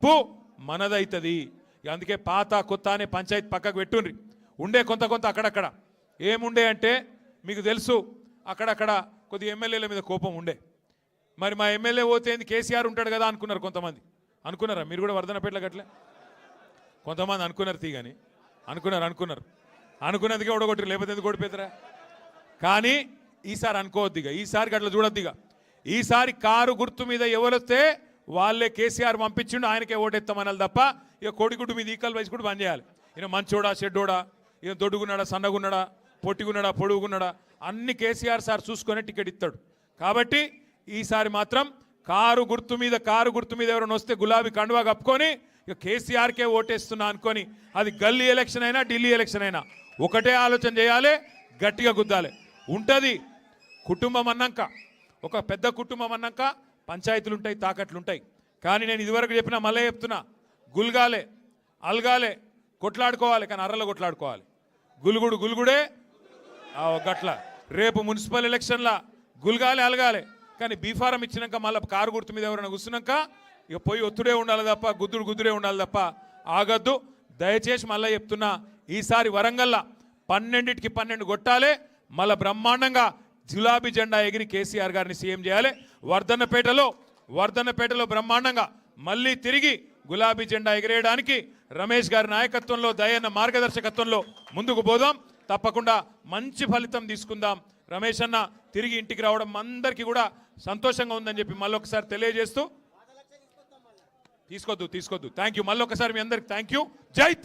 గెలుపు మనదైతది. అందుకే పాత కొత్త అనే పంచాయతీ పక్కకు పెట్టుండ్రి. ఉండే కొంత అక్కడక్కడ ఏముండే అంటే మీకు తెలుసు, అక్కడక్కడ కొద్ది ఎమ్మెల్యేల మీద కోపం ఉండే. మరి మా ఎమ్మెల్యే పోతే కేసీఆర్ ఉంటాడు కదా అనుకున్నారు కొంతమంది. అనుకున్నారా మీరు కూడా వర్ధనపేటలో గట్లే? కొంతమంది అనుకున్నారు తీగని అనుకున్నదిగా ఓడగొట్టరు, లేకపోతే ఎందుకు ఓడిపోతారా? కానీ ఈసారి అనుకోవద్దిగా, ఈసారి గట్ల చూడొద్దిగా. ఈసారి కారు గుర్తు మీద ఎవరొస్తే వాళ్ళే కేసీఆర్ పంపించిండు, ఆయనకే ఓటెత్తామనాలి తప్ప ఇక కోడిగుడ్డు మీద ఈకలు వేసి కూడా బంద్ చేయాలి. ఈయన మంచోడా చెడ్డోడా, ఈయన దొడ్డుగున్నాడా సన్నగున్నాడా పొట్టిగున్నాడా పొడుగున్నాడా అన్ని కేసీఆర్ సార్ చూసుకొని టికెట్ ఇస్తాడు. కాబట్టి ఈసారి మాత్రం కారు గుర్తు మీద ఎవరైనా వస్తే గులాబీ కండువా కప్పుకొని ఇక కేసీఆర్కే ఓటేస్తున్నా అనుకొని, అది గల్లీ ఎలక్షన్ అయినా ఢిల్లీ ఎలక్షన్ అయినా ఒకటే ఆలోచన చేయాలి, గట్టిగా గుద్దాలి. ఉంటుంది కుటుంబం అన్నాక, ఒక పెద్ద కుటుంబం అన్నాక పంచాయతీలు ఉంటాయి, తాకట్లు ఉంటాయి. కానీ నేను ఇదివరకు చెప్పినా మళ్ళీ చెప్తున్నా, గుల్గాలే అల్గాలే కొట్లాడుకోవాలి, కానీ అర్రలో కొట్లాడుకోవాలి. గుల్గుడే గట్ల. రేపు మున్సిపల్ ఎలక్షన్లా గుల్గాలే అలగాలే, కానీ బీఫారం ఇచ్చినాక మళ్ళీ కారు గుర్తు మీద ఎవరైనా కూర్చున్నాక ఇక పోయి ఒత్తుడే ఉండాలి తప్ప గుద్దుడే ఉండాలి తప్ప ఆగద్దు. దయచేసి మళ్ళీ చెప్తున్నా, ఈసారి వరంగల్లా 12కి 12 కొట్టాలి. మళ్ళీ బ్రహ్మాండంగా గులాబీ జెండా ఎగిరి కేసీఆర్ గారిని సీఎం చేయాలి. వర్ధన్నపేటలో బ్రహ్మాండంగా మళ్ళీ తిరిగి గులాబీ జెండా ఎగిరేయడానికి రమేష్ గారి నాయకత్వంలో, దయన్న మార్గదర్శకత్వంలో ముందుకు పోదాం. తప్పకుండా మంచి ఫలితం తీసుకుందాం. రమేష్ అన్న తిరిగి ఇంటికి రావడం అందరికీ కూడా సంతోషంగా ఉందని చెప్పి మళ్ళొకసారి తెలియజేస్తూ, తీసుకోద్దు థ్యాంక్ యూ. మళ్ళొకసారి మీ అందరికి థ్యాంక్ యూ. జై తెలంగాణ.